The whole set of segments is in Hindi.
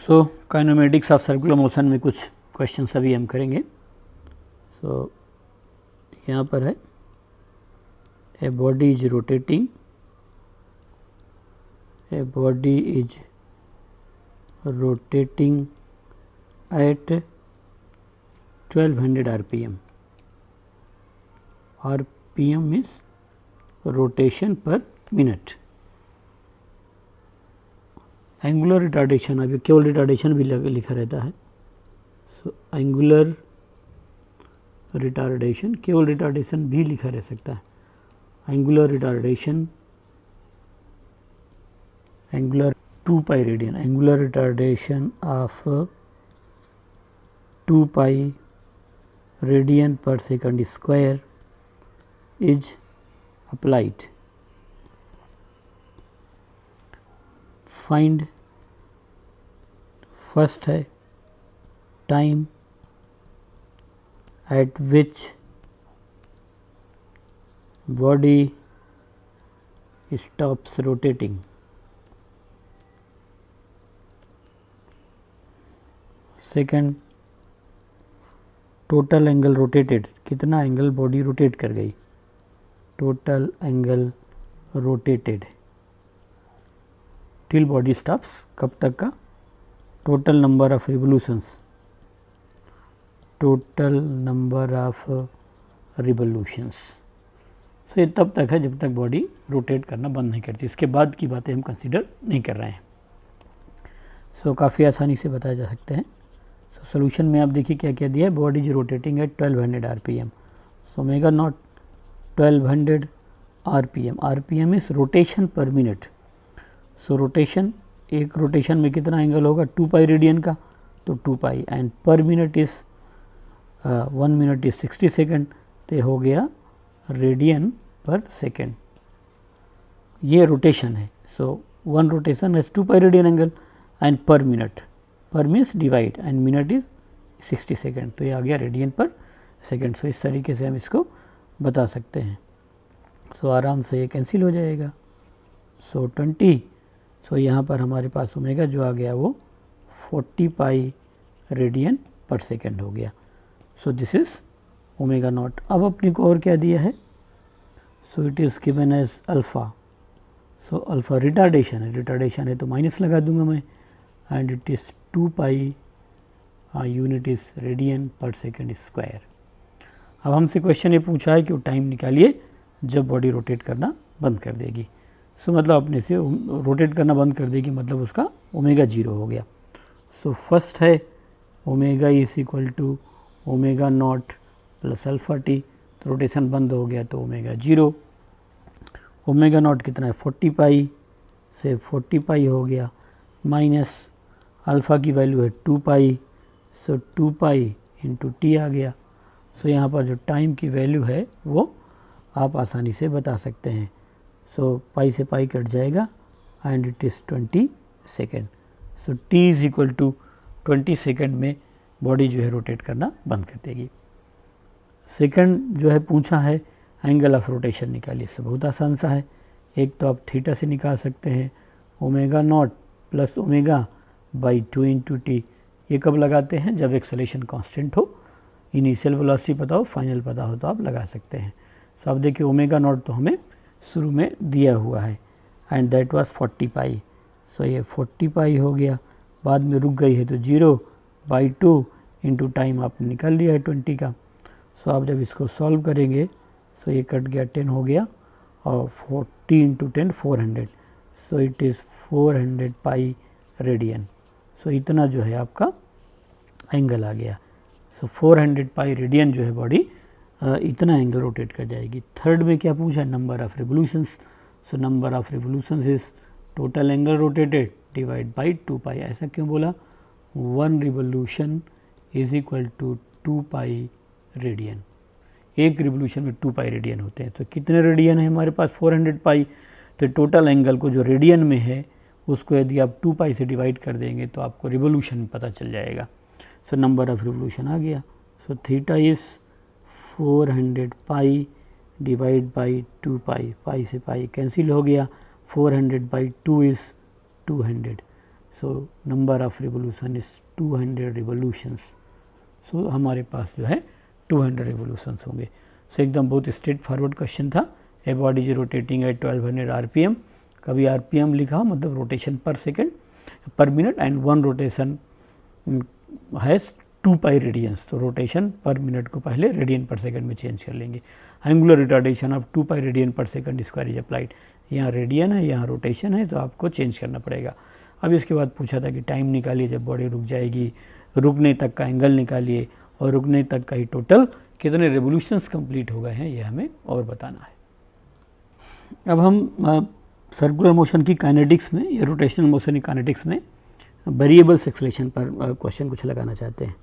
So kinematics of circular motion में कुछ क्वेश्चन अभी हम करेंगे। सो यहाँ पर है a body is rotating, a body is rotating at 1200 RPM. RPM is rotation per minute. Angular retardation, अभी केवल रिटार्डेशन भी लिखा रहता है। सो एंगुलर रिटार्डेशन, केवल रिटार्डेशन भी लिखा रह सकता है। Angular retardation, angular 2 pi radian, angular retardation of 2 pi radian per second square is applied. Find, first है time at which body stops rotating. Second, total angle rotated, कितना एंगल बॉडी रोटेट कर गई, total angle rotated till body stops, कब तक का, total number of revolutions, total number of revolutions. So ये तब तक है जब तक बॉडी रोटेट करना बंद नहीं करती, इसके बाद की बातें हम कंसीडर नहीं कर रहे हैं। सो काफ़ी आसानी से बताया जा सकते हैं। सो सोल्यूशन में आप देखिए क्या क्या दिया है, body is rotating at 1200 RPM। So omega not 1200 RPM, RPM is rotation पर मिनट। सो रोटेशन, एक रोटेशन में कितना एंगल होगा, 2 पाई रेडियन का, तो 2 pi, and per minute is 1 minute is 60 second, तो हो गया रेडियन पर सेकेंड। ये रोटेशन है। So one rotation is 2 pi radian angle and per minute, per means divide and minute is 60 second, तो ये आ गया रेडियन पर सेकेंड। सो इस तरीके से हम इसको बता सकते हैं। सो आराम से ये कैंसिल हो जाएगा। सो 20, सो यहाँ पर हमारे पास ओमेगा जो आ गया वो 40 पाई रेडियन पर सेकेंड हो गया। So this is omega naught. अब अपने को और क्या दिया है, so it is given as alpha. So alpha retardation है तो माइनस लगा दूंगा मैं, and it is 2 pi, unit is radian per second square. अब हमसे क्वेश्चन ये पूछा है कि वो टाइम निकालिए जब बॉडी रोटेट करना बंद कर देगी। सो मतलब अपने से रोटेट करना बंद कर देगी, मतलब उसका ओमेगा 0 हो गया। सो फर्स्ट है omega is equal to omega naught plus alpha t, तो रोटेशन बंद हो गया तो ओमेगा 0। ओमेगा नॉट कितना है 40 पाई, से 40 पाई हो गया, माइनस अल्फ़ा की वैल्यू है 2 पाई, सो 2 पाई इंटू टी आ गया। सो यहाँ पर जो टाइम की वैल्यू है वो आप आसानी से बता सकते हैं। सो पाई से पाई कट जाएगा and it is 20 second. So t is equal to 20 second में बॉडी जो है रोटेट करना बंद कर देगी। सेकंड जो है पूछा है एंगल ऑफ रोटेशन निकालिए। सो बहुत आसान सा है, एक तो आप थीटा से निकाल सकते हैं, omega naught plus omega by 2 into T. ये कब लगाते हैं, जब एक्सेलरेशन कांस्टेंट हो, इनिशियल वेलोसिटी पता हो, फाइनल पता हो तो आप लगा सकते हैं। सो अब देखिए ओमेगा नॉट तो हमें शुरू में दिया हुआ है एंड दैट वाज 40 पाई। सो ये 40 पाई हो गया, बाद में रुक गई है तो 0 बाई 2 इंटू टाइम आपने निकाल लिया है 20 का। सो आप जब इसको सॉल्व करेंगे सो ये कट गया 10 हो गया, और 40 into 10 400, so it is 400 pi radian. So इतना जो है आपका एंगल आ गया। सो 400 पाई रेडियन जो है बॉडी इतना एंगल रोटेट कर जाएगी। थर्ड में क्या पूछा है, number of revolutions. So number of revolutions is total angle rotated divide by 2 pi. ऐसा क्यों बोला, 1 revolution is equal to 2 pi radian. एक रिवोल्यूशन में 2 पाई रेडियन होते हैं, तो कितने रेडियन है हमारे पास 400 पाई, तो टोटल एंगल को जो रेडियन में है उसको यदि आप 2 पाई से डिवाइड कर देंगे तो आपको रिवोल्यूशन पता चल जाएगा। सो नंबर ऑफ रिवोल्यूशन आ गया। So theta is 400 pi divide by 2 pi, pi से पाई कैंसिल हो गया, 400 by 2 is 200। So number of revolution is 200 revolutions. So हमारे पास जो है 200 रिवोल्यूशंस होंगे। सो एकदम बहुत स्ट्रेट फॉरवर्ड क्वेश्चन था। ए body is rotating at 1200 RPM, कभी आरपीएम लिखा मतलब रोटेशन पर सेकेंड पर minute, and one rotation has 2 pi radiance. तो रोटेशन पर मिनट को पहले रेडियन पर सेकंड में चेंज कर लेंगे। Angular retardation of 2 pi radian per second square is applied. यहाँ रेडियन है, यहाँ रोटेशन है, तो आपको चेंज करना पड़ेगा। अब इसके बाद पूछा था कि टाइम निकालिए जब बॉडी रुक जाएगी, रुकने तक का एंगल निकालिए, और रुकने तक का ही टोटल कितने रेवोल्यूशंस कंप्लीट हो गए हैं ये हमें और बताना है। अब हम सर्कुलर मोशन की काइनेटिक्स में या रोटेशनल मोशन की काइनेटिक्स में वेरिएबल्स एक्सेलरेशन पर क्वेश्चन कुछ लगाना चाहते हैं।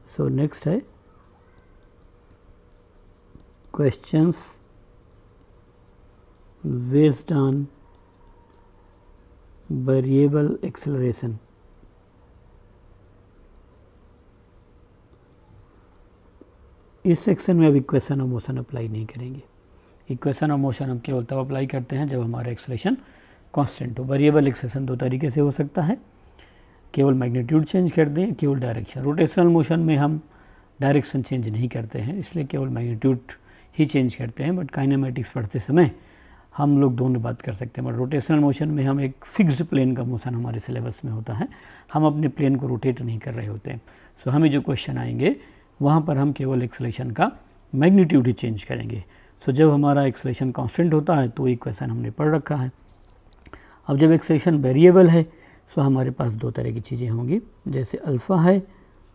सो नेक्स्ट है questions based on variable acceleration. इस सेक्शन में अब इक्वेशन ऑफ मोशन अप्लाई नहीं करेंगे। इक्वेशन ऑफ मोशन हम केवल तब अप्लाई करते हैं जब हमारा एक्सेलरेशन कांस्टेंट हो। वेरिएबल एक्सेलरेशन 2 तरीके से हो सकता है, केवल मैग्नीट्यूड चेंज कर दें, केवल डायरेक्शन। रोटेशनल मोशन में हम डायरेक्शन चेंज नहीं करते हैं, इसलिए केवल मैग्नीट्यूड ही चेंज करते हैं। बट काइनेमेटिक्स पढ़ते समय हम लोग दोनों बात कर सकते हैं। बट रोटेशनल मोशन में हम एक फिक्स्ड प्लेन का मोशन हमारे सिलेबस में होता है, हम अपने प्लेन को रोटेट नहीं कर रहे होते हैं। सो हमें जो क्वेश्चन आएंगे वहाँ पर हम केवल एक्सेलरेशन का मैग्नीट्यूड ही चेंज करेंगे। सो जब हमारा एक्सेलरेशन कांस्टेंट होता है तो इक्वेशन हमने पढ़ रखा है। अब जब एक्सेलरेशन वेरिएबल है सो हमारे पास 2 तरह की चीज़ें होंगी। जैसे अल्फ़ा है,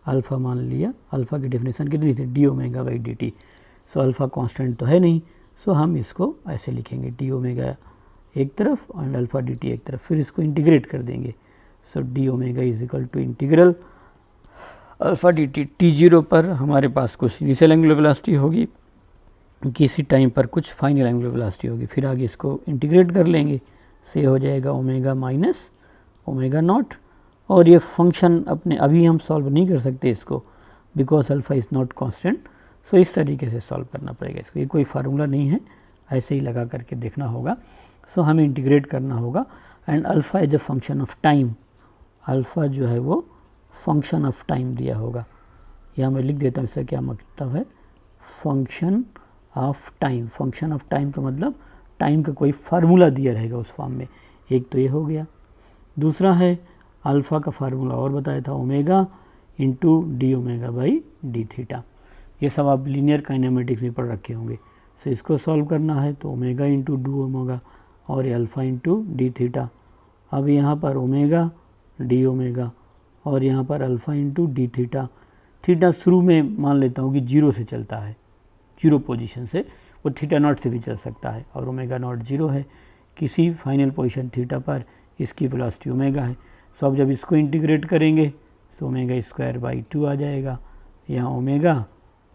अल्फ़ा मान लिया, अल्फ़ा की डेफिनेशन कितनी थी, D omega by d t. So alpha constant तो है नहीं, सो हम इसको ऐसे लिखेंगे, डी ओमेगा एक तरफ और अल्फ़ा डी टी एक तरफ, फिर इसको इंटीग्रेट कर देंगे। So d omega is equal to integral alpha d t. T zero पर हमारे पास कुछ इनिशियल एंगुलर वेलोसिटी होगी, किसी टाइम पर कुछ फाइनल एंगुलर वेलोसिटी होगी, फिर आगे इसको इंटीग्रेट कर लेंगे, से हो जाएगा ओमेगा माइनस ओमेगा नॉट। और ये फंक्शन अपने अभी हम सॉल्व नहीं कर सकते इसको, because alpha is not constant. So इस तरीके से सॉल्व करना पड़ेगा इसको, ये कोई फार्मूला नहीं है, ऐसे ही लगा करके देखना होगा। सो हमें इंटीग्रेट करना होगा, and alpha as a function of time, alpha जो है वो फंक्शन ऑफ टाइम दिया होगा। यहाँ मैं लिख देता हूँ इसका क्या मतलब है, function of time. Function of time का मतलब टाइम का कोई फार्मूला दिया रहेगा उस फॉर्म में। एक तो ये हो गया, दूसरा है अल्फ़ा का फार्मूला और बताया था, omega into d omega by d theta. ये सब आप लीनियर काइनेमेटिक्स में पढ़ रखे होंगे। सो इसको सॉल्व करना है तो ओमेगा इंटू डी ओमेगा और ये अल्फ़ा इंटू डी थीटा। अब यहाँ पर ओमेगा डी ओमेगा और यहाँ पर alpha into d theta. Theta शुरू में मान लेता हूँ कि 0 से चलता है, 0 पोजीशन से, वो थीटा नॉट से भी चल सकता है, और ओमेगा नॉट 0 है। किसी फाइनल पोजीशन थीटा पर इसकी वेलोसिटी ओमेगा है। सो अब जब इसको इंटीग्रेट करेंगे तो ओमेगा स्क्वायर बाई 2 आ जाएगा, यहाँ ओमेगा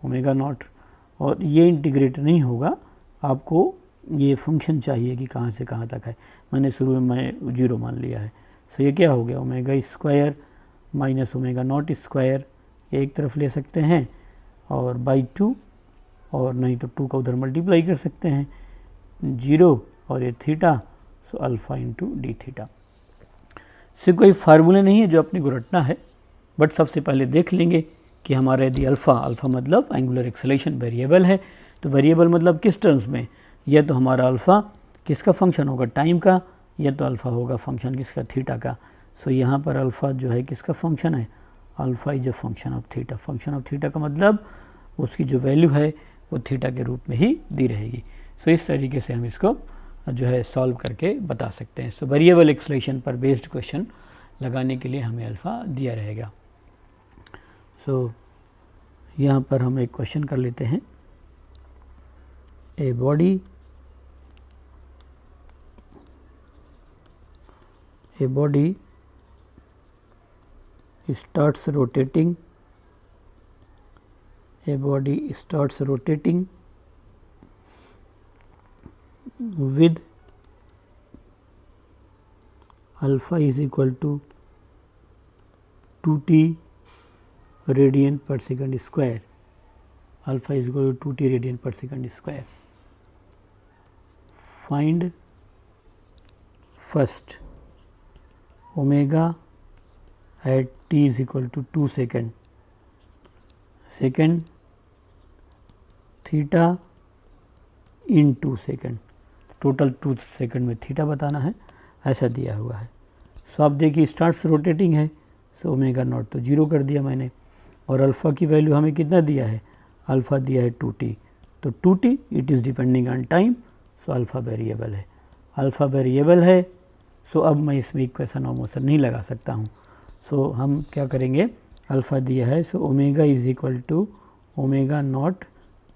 ओमेगा नॉट, और ये इंटीग्रेट नहीं होगा, आपको ये फंक्शन चाहिए कि कहाँ से कहाँ तक है। मैंने शुरू में 0 मान लिया है। सो ये क्या हो गया, omega square minus omega naught square एक तरफ ले सकते हैं और बाई 2, और नहीं तो 2 का उधर मल्टीप्लाई कर सकते हैं, 0 और ये थीटा, सो अल्फ़ा इंटू डी थीटा। से कोई फार्मूला नहीं है जो अपने को रटना है, बट सबसे पहले देख लेंगे कि हमारा यदि अल्फ़ा मतलब एंगुलर एक्सेलरेशन वेरिएबल है, तो वेरिएबल मतलब किस टर्म्स में, या तो हमारा अल्फ़ा किसका फंक्शन होगा, टाइम का, या तो अल्फ़ा होगा फंक्शन किसका, थीटा का। सो यहाँ पर अल्फ़ा जो है किसका फंक्शन है, alpha is a function of theta. Function of theta का मतलब उसकी जो वैल्यू है वो थीटा के रूप में ही दी रहेगी। सो इस तरीके से हम इसको जो है सॉल्व करके बता सकते हैं। सो वेरिएबल एक्सेलरेशन पर बेस्ड क्वेश्चन लगाने के लिए हमें अल्फ़ा दिया रहेगा। सो यहाँ पर हम एक क्वेश्चन कर लेते हैं, a body starts rotating, a body starts rotating with alpha is equal to 2t radian per second square. Alpha is equal to 2t radian per second square. Find first omega at t is equal to 2 second, second theta in 2 second, total 2 second में थीटा बताना है, ऐसा दिया हुआ है। सो आप देखिए स्टार्ट्स रोटेटिंग है, सो ओमेगा नॉट तो 0 कर दिया मैंने, और अल्फ़ा की वैल्यू हमें कितना दिया है, अल्फ़ा दिया है 2t, तो 2t it is depending on time, so alpha variable है, अल्फ़ा वेरिएबल है। सो अब मैं इसमें इक्वेशन ऑफ मोशन नहीं लगा सकता हूँ, सो हम क्या करेंगे, अल्फ़ा दिया है, so omega is equal to omega naught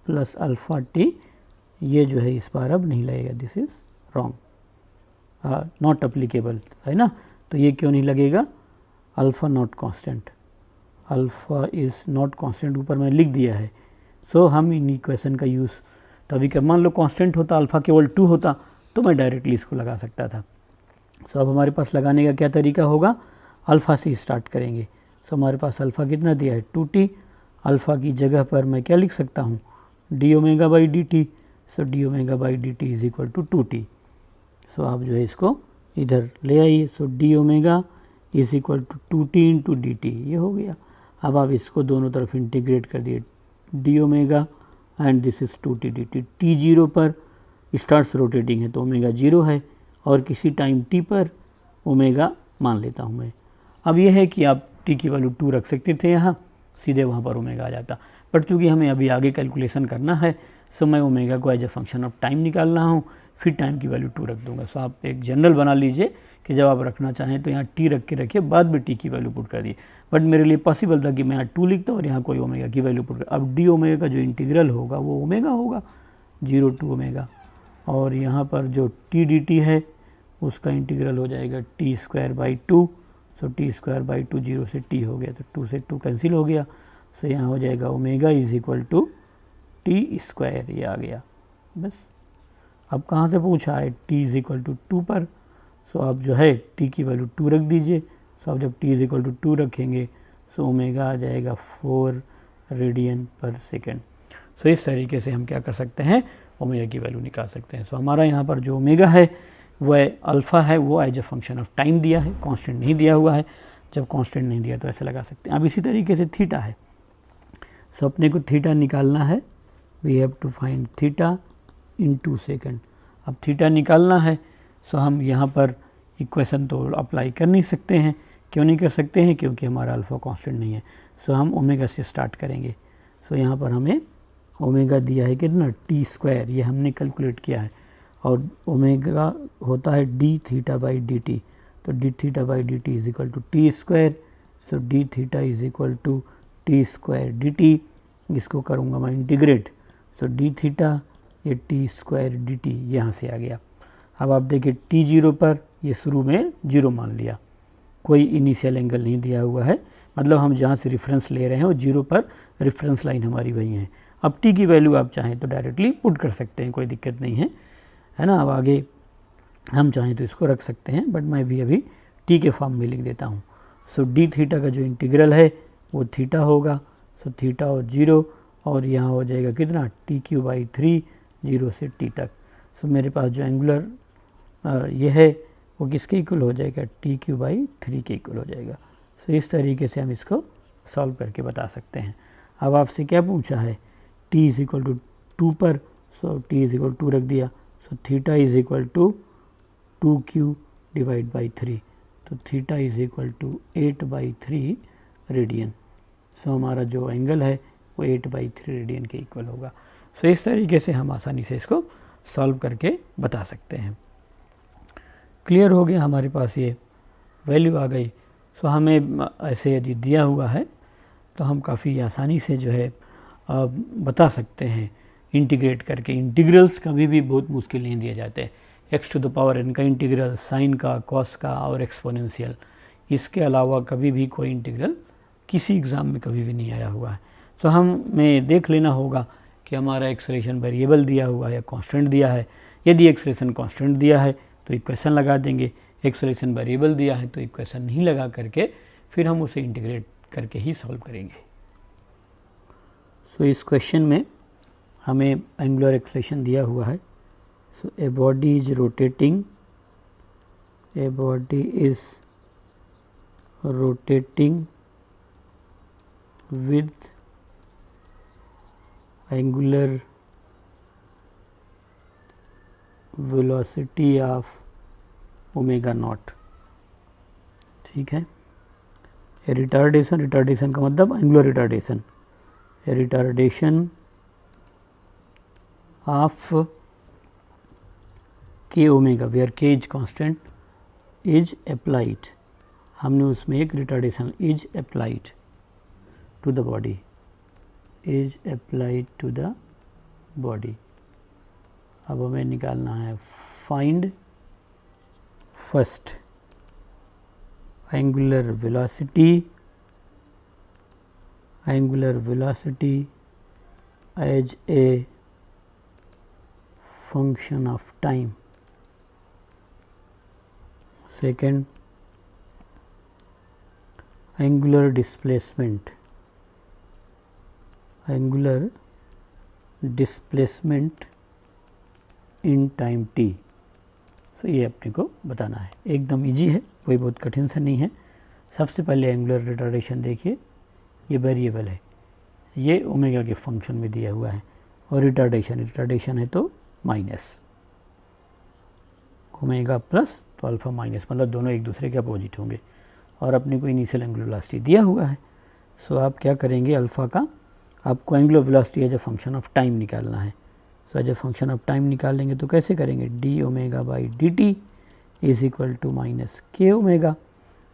plus alpha t, ये जो है इस बार अब नहीं लगेगा, this is wrong, not applicable है ना। तो ये क्यों नहीं लगेगा, alpha not constant, alpha is not constant ऊपर मैं लिख दिया है। सो हम इन इक्वेशन का यूज़ तभी कर, मान लो कांस्टेंट होता, अल्फ़ा केवल 2 होता तो मैं डायरेक्टली इसको लगा सकता था। सो अब हमारे पास लगाने का क्या तरीका होगा, अल्फ़ा से स्टार्ट करेंगे। सो हमारे पास अल्फ़ा कितना दिया है 2t, अल्फ़ा की जगह पर मैं क्या लिख सकता हूँ, d omega by d t, so d omega by d t is equal to 2t। So आप जो है इसको इधर ले आइए, so d omega is equal to 2t into d t, ये हो गया। अब आप इसको दोनों तरफ इंटीग्रेट कर दिए, D omega and this is 2t D t, T 0 पर स्टार्ट्स रोटेटिंग है तो ओमेगा 0 है, और किसी टाइम t पर ओमेगा मान लेता हूँ मैं। अब यह है कि आप t की वैल्यू 2 रख सकते थे यहाँ, सीधे वहाँ पर ओमेगा आ जाता, बट चूँकि हमें अभी आगे कैलकुलेशन करना है, सो मैं ओमेगा को as a function of time निकाल रहा हूँ, फिर टाइम की वैल्यू 2 रख दूंगा। सो आप एक जनरल बना लीजिए कि जब आप रखना चाहें तो यहाँ t रख के रखिए, बाद में t की वैल्यू पुट कर दिए, बट मेरे लिए पॉसिबल था कि मैं यहाँ 2 लिखता और यहाँ कोई ओमेगा की वैल्यू पुट कर। अब डी ओमेगा का जो इंटीग्रल होगा वो ओमेगा होगा, 0 टू ओमेगा, और यहाँ पर जो टी डी टी है उसका इंटीग्रल हो जाएगा T square by 2, so T square by 2 0 से t हो गया, तो 2 से 2 कैंसिल हो गया, सो यहाँ हो जाएगा omega is equal to t square, ये आ गया बस। अब कहाँ से पूछा है, t इज़ इक्वल टू 2 पर, सो आप जो है t की वैल्यू 2 रख दीजिए। सो आप जब t इज़ इक्वल टू 2 रखेंगे सो ओमेगा आ जाएगा 4 रेडियन पर सेकेंड। सो इस तरीके से हम क्या कर सकते हैं, ओमेगा की वैल्यू निकाल सकते हैं। सो हमारा यहाँ पर जो ओमेगा है वह अल्फ़ा है, वो as a function of time दिया है, कांस्टेंट नहीं दिया हुआ है। जब कांस्टेंट नहीं दिया तो ऐसे लगा सकते हैं। अब इसी तरीके से थीटा है, सो अपने को थीटा निकालना है, we have to find theta in 2 second. अब थीटा निकालना है, सो हम यहाँ पर इक्वेशन तो अप्लाई कर नहीं सकते हैं। क्यों नहीं कर सकते हैं, क्योंकि हमारा अल्फ़ा कांस्टेंट नहीं है। सो हम ओमेगा से स्टार्ट करेंगे। सो यहाँ पर हमें ओमेगा दिया है कितना, टी स्क्वायर, ये हमने कैलकुलेट किया है, और ओमेगा होता है d theta by d t, तो d theta by d t is equal to t square. So d theta is equal to t square d t, इसको करूँगा मैं इंटीग्रेट, सो डी थीटा ये टी स्क्वायर डी टी यहाँ से आ गया। अब आप देखिए टी 0 पर ये शुरू में 0 मान लिया, कोई इनिशियल एंगल नहीं दिया हुआ है, मतलब हम जहाँ से रेफरेंस ले रहे हैं वो 0 पर रेफरेंस लाइन हमारी वही है। अब टी की वैल्यू आप चाहें तो डायरेक्टली पुट कर सकते हैं, कोई दिक्कत नहीं है ना। अब आगे हम चाहें तो इसको रख सकते हैं, बट मैं भी अभी टी के फॉर्म में लिख देता हूँ। सो डी थीटा का जो इंटीग्रल है वो थीटा होगा, सो थीटा और 0, और यहाँ हो जाएगा कितना, टी क्यू बाई 3 0 से टी तक। सो मेरे पास जो एंगुलर ये है वो किसके इक्वल हो जाएगा, टी क्यू बाई 3 के इक्वल हो जाएगा। सो इस तरीके से हम इसको सॉल्व करके बता सकते हैं। अब आपसे क्या पूछा है, t इज़ इक्वल टू 2 पर, सो t इज़ इक्वल 2 रख दिया, so theta is equal to 2q divide by 3, तो theta is equal to 8/3 radian. सो हमारा जो एंगल है वो 8/3 रेडियन के इक्वल होगा। सो इस तरीके से हम आसानी से इसको सॉल्व करके बता सकते हैं। क्लियर हो गया, हमारे पास ये वैल्यू आ गई। सो हमें ऐसे यदि दिया हुआ है तो हम काफ़ी आसानी से जो है बता सकते हैं इंटीग्रेट करके। इंटीग्रल्स कभी भी बहुत मुश्किल नहीं दिए जाते, x to the power n का इंटीग्रल, साइन का, कॉस का और एक्सपोनेंशियल, इसके अलावा कभी भी कोई इंटीग्रल किसी एग्ज़ाम में कभी भी नहीं आया हुआ है। तो हमें देख लेना होगा कि हमारा एक्सलेशन वेरिएबल दिया हुआ है या कांस्टेंट दिया है। यदि एक्सलेशन कांस्टेंट दिया है तो इक्वेशन लगा देंगे, एक्सलेशन वेरिएबल दिया है तो इक्वेशन नहीं लगा करके फिर हम उसे इंटीग्रेट करके ही सॉल्व करेंगे। सो इस क्वेश्चन में हमें एंगुलर एक्सलेशन दिया हुआ है। So a body is rotating, a body is rotating with angular velocity of omega naught. ठीक है, रिटार्डेशन, रिटार्डेशन का मतलब angular retardation, retardation of k omega where k is constant is applied, हमने उसमें एक retardation is applied to the body, is applied to the body. अब हमें निकालना है find first angular velocity as a function of time. Second, angular displacement in time t। सो ये अपने को बताना है, एकदम इजी है, कोई बहुत कठिन सा नहीं है। सबसे पहले एंगुलर रिटार्डेशन देखिए, ये वेरिएबल है, ये ओमेगा के फंक्शन में दिया हुआ है, और रिटार्डेशन है तो माइनस ओमेगा प्लस तो अल्फ़ा माइनस, मतलब दोनों एक दूसरे के अपोजिट होंगे, और अपने को इनिशियल एंगुलर वेलोसिटी दिया हुआ है। सो आप क्या करेंगे, अल्फ़ा का आपको angular velocity as a function of time निकालना है। So as a function of time निकालेंगे तो कैसे करेंगे, d omega by d t is equal to minus k omega.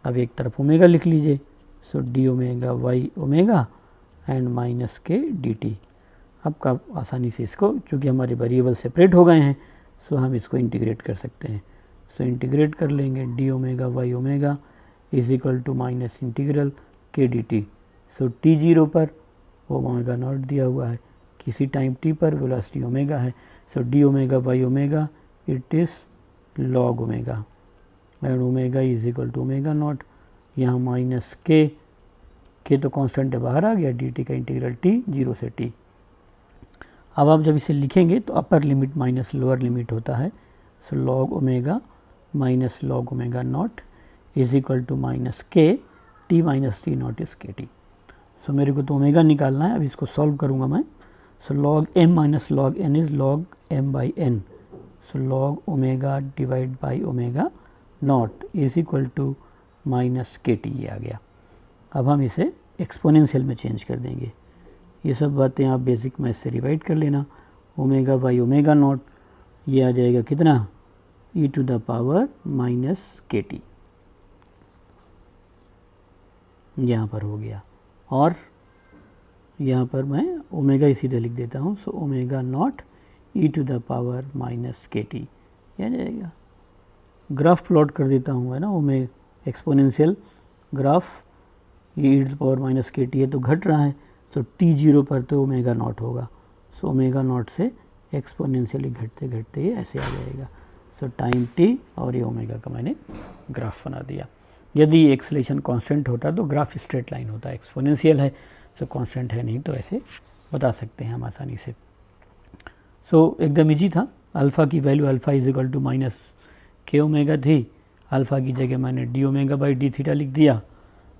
अब एक तरफ ओमेगा लिख लीजिए, so d omega by omega and minus k d t. अब का आसानी से इसको, चूँकि हमारे वेरिएबल सेपरेट हो गए हैं, सो हम इसको इंटीग्रेट कर सकते हैं। सो इंटीग्रेट कर लेंगे, d omega by omega is equal to minus integral k d t. So t zero पर ओमेगा नॉट दिया हुआ है, किसी टाइम टी पर वेलोसिटी ओमेगा है, so d omega by omega it is log omega and omega is equal to omega naught. यहाँ माइनस के तो कांस्टेंट है, बाहर आ गया, डी टी का इंटीग्रल टी जीरो से टी। अब आप जब इसे लिखेंगे तो upper limit minus lower limit होता है, so log omega minus log omega naught is equal to minus k t minus t naught is k t. So मेरे को तो ओमेगा निकालना है, अब इसको सॉल्व करूँगा मैं। So log m minus log n is log m by n, so log omega divide by omega naught is equal to minus k t, ये आ गया। अब हम इसे एक्सपोनेंशियल में चेंज कर देंगे। ये सब बातें आप बेसिक मैथ से रिवाइड कर लेना। ओमेगा बाई ओमेगा नॉट ये आ जाएगा कितना, ई to the power minus k T, यहाँ पर हो गया। और यहाँ पर मैं ओमेगा ही सीधे लिख देता हूँ, so omega naught e to the power minus k t, यह जाएगा। ग्राफ प्लॉट कर देता हूँ, है ना, एक्सपोनेंशियल ग्राफ, ये ई to the power minus k T है तो घट रहा है, तो टी जीरो पर तो ओमेगा नॉट होगा, सो ओमेगा नॉट से एक्सपोनेंशियली घटते घटते ये ऐसे आ जाएगा। सो टाइम टी और ये ओमेगा का मैंने ग्राफ बना दिया। यदि एक्सेलेरेशन कांस्टेंट होता तो ग्राफ स्ट्रेट लाइन होता, एक्सपोनेंशियल है तो कांस्टेंट है नहीं, तो ऐसे बता सकते हैं हम आसानी से। सो एकदम इजी था। अल्फ़ा की value alpha is equal to minus k omega थी, अल्फ़ा की जगह मैंने d omega by d theta लिख दिया,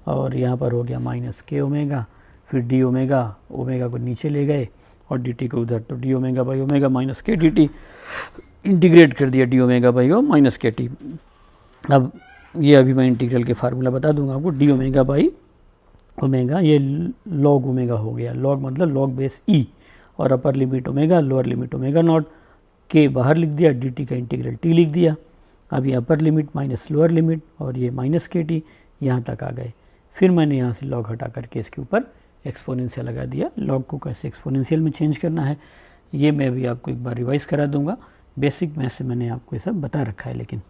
और यहाँ पर हो गया माइनस के ओमेगा, फिर डी ओमेगा को नीचे ले गए और डी टी को उधर, तो d omega by omega minus k d t, integrate कर दिया d omega by o minus k t. अब ये अभी मैं इंटीग्रल के फार्मूला बता दूंगा आपको, डी ओमेगा बाई ओमेगा ये लॉग ओमेगा हो गया, लॉग मतलब लॉग बेस ई, और upper limit omega, lower limit omega naught, के बाहर लिख दिया, डी टी का इंटीग्रल टी लिख दिया। अब ये अपर लिमिट माइनस लोअर लिमिट, और ये माइनस के टी यहाँ तक आ गए। फिर मैंने यहाँ से लॉग हटा करके इसके ऊपर एक्सपोनेंशियल लगा दिया। लॉग को कैसे एक्सपोनेंशियल में चेंज करना है ये मैं भी आपको एक बार रिवाइज करा दूंगा, बेसिक मैथ से मैंने आपको ये सब बता रखा है। लेकिन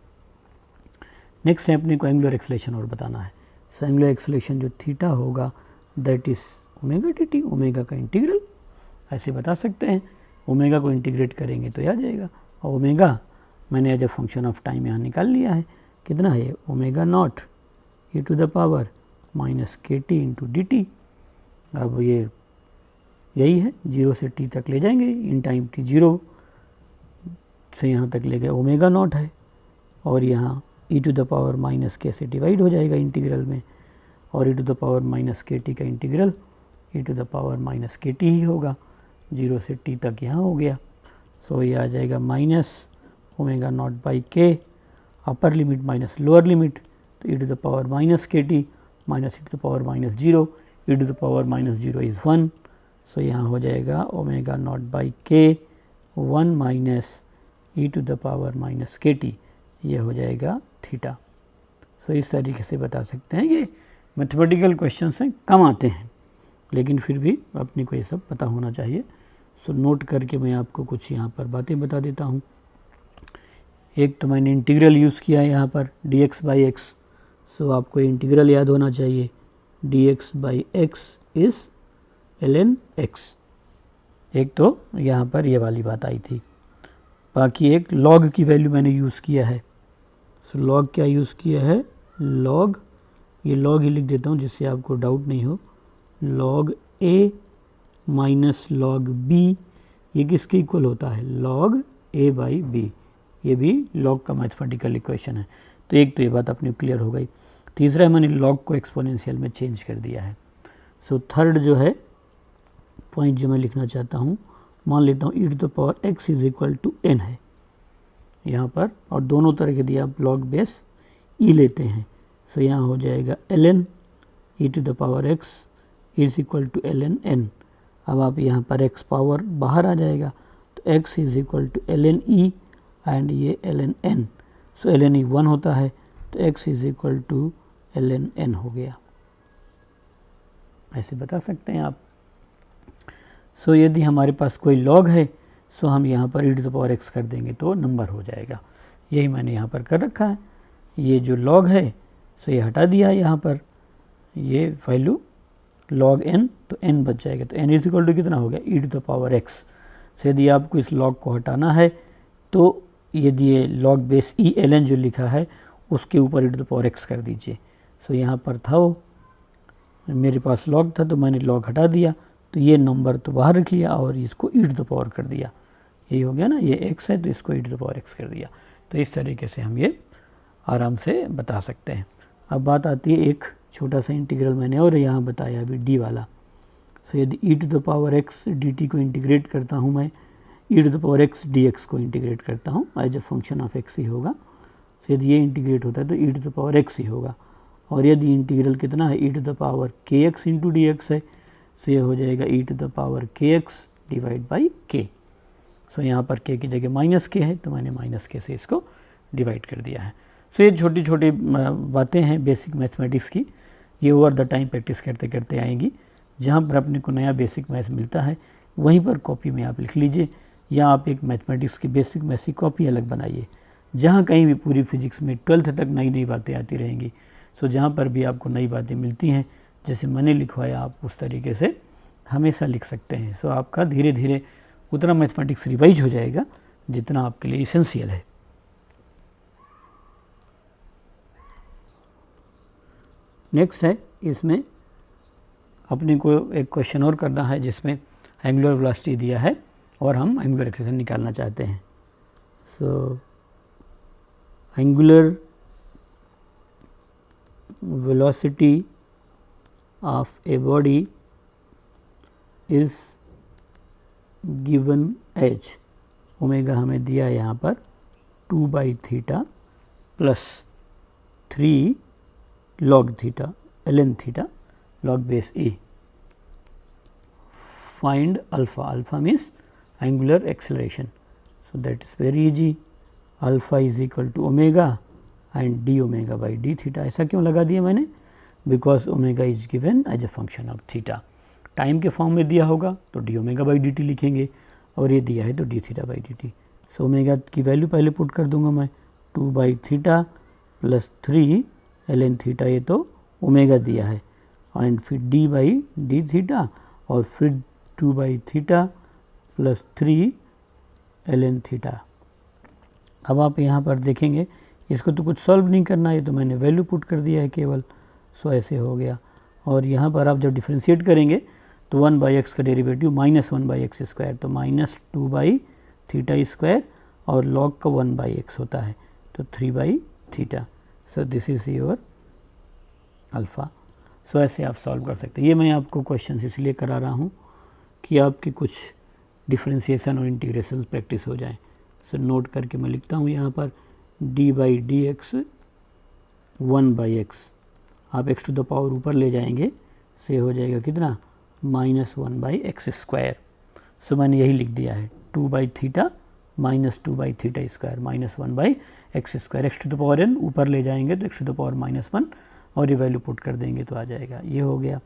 नेक्स्ट है अपने को एंगुलर एक्सेलेरेशन और बताना है। सो एंगुलर एक्सेलेरेशन जो थीटा होगा that is omega D T, omega का इंटीग्रल ऐसे बता सकते हैं। ओमेगा को इंटीग्रेट करेंगे तो आ जाएगा, और ओमेगा मैंने as a function of time यहाँ निकाल लिया है, कितना है omega naught e to the power minus k t into d t. अब ये यही है, जीरो से टी तक ले जाएंगे, इन टाइम टी जीरो से यहाँ तक ले गए ओमेगा नॉट है, और यहाँ e to the power minus k से डिवाइड हो जाएगा इंटीग्रल में, और e to the power minus k t का integral e to the power minus k t ही होगा, 0 से t तक यहाँ हो गया। सो ये आ जाएगा minus omega naught by k, upper limit minus lower limit, तो e to the power minus k t minus e to the power minus 0, e to the power minus 0 is 1। So यहाँ हो जाएगा omega naught by k 1 minus e to the power minus k t, ये हो जाएगा थीटा। सो इस तरीके से बता सकते हैं। ये मैथमेटिकल क्वेश्चंस हैं, कम आते हैं, लेकिन फिर भी अपने को ये सब पता होना चाहिए। सो नोट करके मैं आपको कुछ यहाँ पर बातें बता देता हूँ। एक तो मैंने इंटीग्रल यूज़ किया है यहाँ पर dx बाई एक्स। सो आपको इंटीग्रल याद होना चाहिए, dx by x is ln x। एक तो यहाँ पर ये वाली बात आई थी। बाकी एक log की वैल्यू मैंने यूज़ किया है। सो log क्या यूज़ किया है, log, ये log ही लिख देता हूँ जिससे आपको डाउट नहीं हो, log a minus log b, ये किसके इक्वल होता है, log a बाई b। ये भी log का मैथमेटिकल इक्वेशन है। तो एक तो ये बात अपनी क्लियर हो गई। तीसरा है मैंने log को एक्सपोनेंशियल में चेंज कर दिया है। सो थर्ड जो है पॉइंट जो मैं लिखना चाहता हूँ, मान लेता हूँ e to the power x is equal to n है यहाँ पर, और दोनों तरह के दिया आप log बेस e लेते हैं। सो यहाँ हो जाएगा ln e to the power x is equal to ln n। अब आप यहाँ पर x पावर बाहर आ जाएगा, तो x is equal to ln e and ये ln n। So ln e 1 होता है, तो x is equal to ln n हो गया। ऐसे बता सकते हैं आप। सो यदि हमारे पास कोई log है, सो हम यहाँ पर e to the power x कर देंगे तो नंबर हो जाएगा। यही मैंने यहाँ पर कर रखा है। ये जो log है, सो ये हटा दिया है यहाँ पर, ये वैल्यू log n, तो n बच जाएगा। तो n इज इक्वल टू कितना हो गया, e to the power x। So यदि आपको इस log को हटाना है, तो यदि ये log बेस e ln जो लिखा है उसके ऊपर e to the power x कर दीजिए। सो यहाँ पर था वो, मेरे पास log था तो मैंने log हटा दिया, तो ये नंबर तो बाहर रख लिया और इसको e टू द पावर कर दिया। यही हो गया ना, ये x है तो इसको e to the power x कर दिया। तो इस तरीके से हम ये आराम से बता सकते हैं। अब बात आती है एक छोटा सा इंटीग्रल मैंने और यहाँ बताया अभी d वाला। सो यदि e to the power x dt को इंटीग्रेट करता हूँ मैं, e to the power x dx को इंटीग्रेट करता हूँ as a function of x ही होगा। सो यदि ये इंटीग्रेट होता है तो e to the power x ही होगा। और यदि इंटीग्रल कितना है, e to the power kx into d x है, सो ये हो जाएगा e to the power kx divide by k। सो यहाँ पर k की जगह माइनस k है, तो मैंने माइनस k से इसको डिवाइड कर दिया है। सो ये छोटी छोटी बातें हैं बेसिक मैथमेटिक्स की, ये ओवर द टाइम प्रैक्टिस करते करते आएंगी। जहाँ पर अपने को नया बेसिक मैथ्स मिलता है वहीं पर कॉपी में आप लिख लीजिए, या आप एक मैथमेटिक्स की बेसिक मैथ्स की कॉपी अलग बनाइए। जहाँ कहीं भी पूरी फिजिक्स में 12th तक नई नई बातें आती रहेंगी। सो जहाँ पर भी आपको नई बातें मिलती हैं, जैसे मैंने लिखवाया आप उस तरीके से हमेशा लिख सकते हैं। सो आपका धीरे धीरे उतना मैथमेटिक्स रिवाइज हो जाएगा जितना आपके लिए इसेंशियल है। नेक्स्ट है, इसमें अपने को एक क्वेश्चन और करना है जिसमें एंगुलर वेलोसिटी दिया है और हम एंगुलर एक्सेलरेशन निकालना चाहते हैं। So angular velocity of a body is given as omega हमें दिया है यहाँ पर 2 by theta plus 3 log theta ln theta log base e। Find alpha, alpha means angular acceleration. So that is very easy, alpha is equal to omega and d omega by d theta. ऐसा क्यों लगा दिया मैंने, because omega is given as a function of theta. Time के फॉर्म में दिया होगा तो d omega by d T लिखेंगे, और ये दिया है तो d theta by d t. So omega की वैल्यू पहले पुट कर दूंगा मैं, 2 by theta plus 3 ln theta, ये तो ओमेगा दिया है, एंड फिर डी बाई डी थीटा, और फिर 2 by theta plus 3 ln theta. अब आप यहाँ पर देखेंगे इसको तो कुछ सॉल्व नहीं करना है, तो मैंने वैल्यू पुट कर दिया है केवल। सो ऐसे हो गया। और यहाँ पर आप जब डिफ्रेंशिएट करेंगे तो 1 बाई एक्स का derivative minus 1 by x square, तो माइनस 2 बाई थीटा स्क्वायर, और लॉग का 1 बाई एक्स होता है तो 3 by theta. So this is your alpha. So ऐसे आप सॉल्व कर सकते हैं। ये मैं आपको क्वेश्चन इसलिए करा रहा हूँ कि आपकी कुछ डिफ्रेंशिएशन और इंटीग्रेशन प्रैक्टिस हो जाए। सो नोट करके मैं लिखता हूँ यहाँ पर D by d x 1/x, आप x टू द पावर ऊपर ले जाएंगे से हो जाएगा कितना -1/x²। सो मैंने यही लिख दिया है 2/θ -2/θ² -1/x²। x to the power n ऊपर ले जाएंगे तो x टू द पावर -1 और ये वैल्यू पुट कर देंगे तो आ जाएगा। ये हो गया।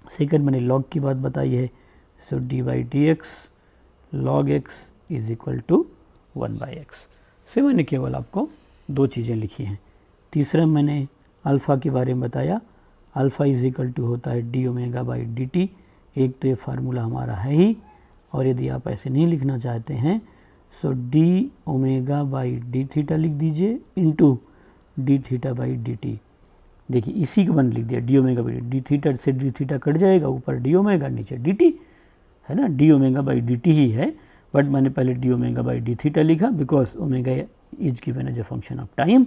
सेकंड मैंने लॉग की बात बताई है। So d by d x log x is equal to 1/x। फिर मैंने केवल आपको दो चीज़ें लिखी हैं। तीसरा मैंने अल्फ़ा के बारे में बताया। अल्फ़ा इज इक्वल टू होता है D omega by d T. एक तो ये फार्मूला हमारा है ही, और यदि आप ऐसे नहीं लिखना चाहते हैं so d omega by d theta लिख दीजिए into d theta by d t. देखिए इसी को मैंने लिख दिया d omega by d theta से डी थीटा कट जाएगा, ऊपर डी ओमेगा नीचे डी टी है ना। D omega by d t ही है, बट मैंने पहले d omega by d theta लिखा because omega is given as a function of time,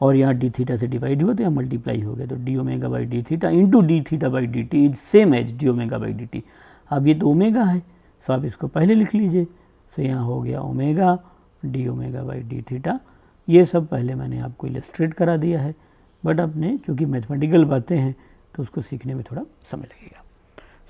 और यहाँ डी थीटा से डिवाइड हुआ तो यहाँ मल्टीप्लाई हो गया, तो d omega by d theta into d theta by d t is same as d omega by d t. अब ये तो ओमेगा है, सो आप इसको पहले लिख लीजिए। सो यहाँ हो गया omega d omega by d theta. ये सब पहले मैंने आपको इलस्ट्रेट करा दिया है, बट आपने चूँकि मैथमेटिकल बातें हैं तो उसको सीखने में थोड़ा समय लगेगा।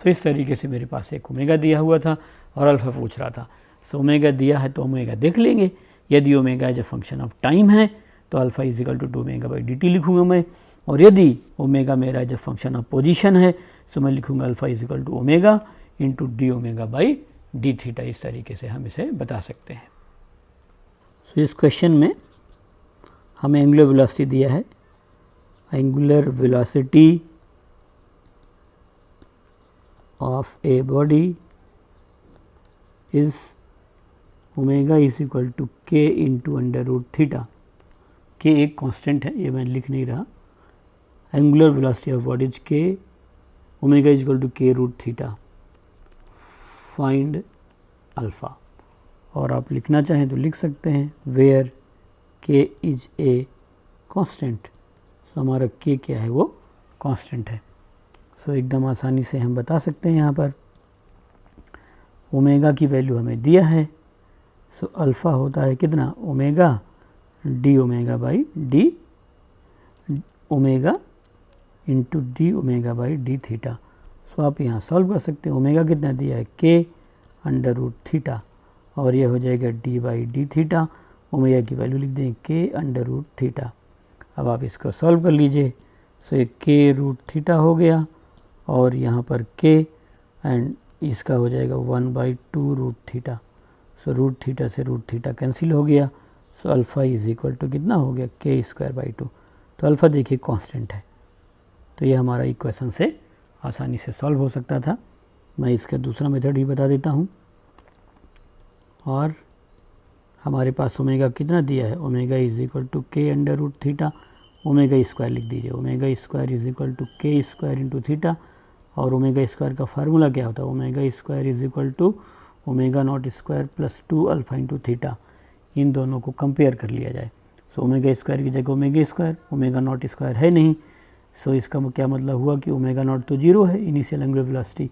सो इस तरीके से मेरे पास एक ओमेगा दिया हुआ था और अल्फ़ा पूछ रहा था। सो ओमेगा दिया है तो ओमेगा देख लेंगे। यदि omega as a function of time है तो alpha is equal to omega by d t लिखूँगा मैं, और यदि ओमेगा मेरा as a function of position है तो मैं लिखूँगा alpha is equal to omega into d omega by d theta. इस तरीके से हम इसे बता सकते हैं। सो इस क्वेश्चन में हमें एंगुलर वेलोसिटी दिया है। Angular velocity of a body is omega is equal to k into under root theta. K एक कांस्टेंट है, ये मैं लिख नहीं रहा। Angular velocity of body is k, omega is equal to k root theta. Find alpha, और आप लिखना चाहें तो लिख सकते हैं where k is a constant. सो हमारा के क्या है, वो कांस्टेंट है। सो एकदम आसानी से हम बता सकते हैं। यहाँ पर ओमेगा की वैल्यू हमें दिया है। सो अल्फ़ा होता है कितना, omega d omega by d omega into d omega by d theta. So आप यहाँ सॉल्व कर सकते हैं। ओमेगा कितना दिया है, के अंडर रूट थीटा, और ये हो जाएगा D by d theta. Omega की वैल्यू लिख दें के अंडर रूट थीटा। अब आप इसको सॉल्व कर लीजिए। सो ये के रूट थीटा हो गया, और यहाँ पर के एंड इसका हो जाएगा 1/2 root theta. So root theta से रूट थीटा कैंसिल हो गया। So alpha is equal to कितना हो गया, k²/2। तो अल्फ़ा देखिए कांस्टेंट है, तो ये हमारा इक्वेशन से आसानी से सॉल्व हो सकता था। मैं इसका दूसरा मेथड भी बता देता हूँ। और हमारे पास ओमेगा कितना दिया है, omega is equal to k under root theta. Omega square लिख दीजिए, omega square is equal to k square into theta. और ओमेगा स्क्वायर का फार्मूला क्या होता है, omega square is equal to omega naught square plus 2 alpha into theta. इन दोनों को कंपेयर कर लिया जाए। सो ओमेगा स्क्वायर की जगह omega square, omega naught square है नहीं। सो इसका क्या मतलब हुआ कि ओमेगा नॉट तो 0 है इनिशियल एंगुलर वेलोसिटी,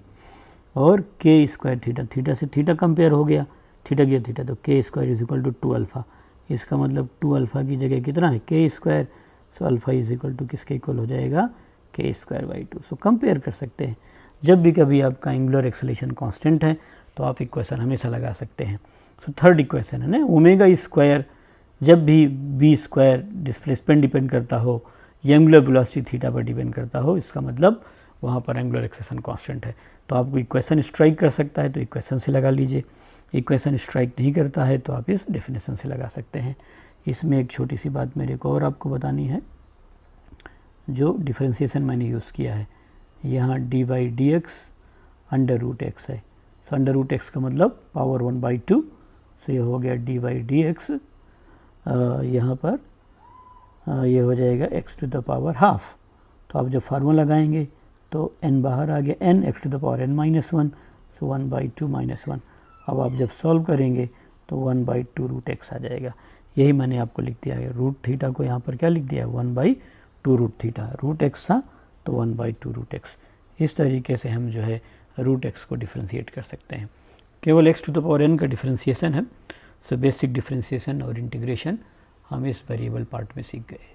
और के स्क्वायर थीटा, थीटा से थीटा कंपेयर हो गया, थीटा गया थीटा, तो k square is equal to 2 alpha. इसका मतलब 2 अल्फ़ा की जगह कितना है, k square. So alpha is equal to किसके इक्वल हो जाएगा, k²/2। सो कंपेयर कर सकते हैं। जब भी कभी आपका एंगुलर एक्सेलरेशन कांस्टेंट है तो आप इक्वेशन हमेशा लगा सकते हैं। सो थर्ड इक्वेशन है ना, ओमेगा स्क्वायर जब भी बी स्क्वायर डिस्प्लेसमेंट डिपेंड करता हो, एंगुलर वेलोसिटी थीटा पर डिपेंड करता हो, इसका मतलब वहाँ पर एंगुलर एक्सेलरेशन कांस्टेंट है। तो आपको इक्वेशन स्ट्राइक कर सकता है तो इक्वेशन से लगा लीजिए। इक्वेशन स्ट्राइक नहीं करता है तो आप इस डेफिनेशन से लगा सकते हैं। इसमें एक छोटी सी बात मेरे को और आपको बतानी है, जो डिफरेंशिएशन मैंने यूज़ किया है। यहाँ d by d x under root x है। सो अंडर रूट एक्स का मतलब पावर 1/2। सो ये हो गया डी बाई डी एक्स, यहाँ पर ये हो जाएगा x to the power half. तो आप जब फार्मूला लगाएंगे तो n बाहर आ गया, n x to the power n-1। So 1/2 - 1। अब आप जब सॉल्व करेंगे तो 1/2 रूट एक्स आ जाएगा। यही मैंने आपको लिख दिया है। रूट थीटा को यहाँ पर क्या लिख दिया है, 1/2 रूट थीटा। रूट एक्स था तो 1/2 रूट एक्स। इस तरीके से हम जो है रूट एक्स को डिफ्रेंशिएट कर सकते हैं। केवल x to the power n का डिफ्रेंशिएशन है। सो बेसिक डिफ्रेंशिएशन और इंटीग्रेशन हम इस वेरिएबल पार्ट में सीख गए।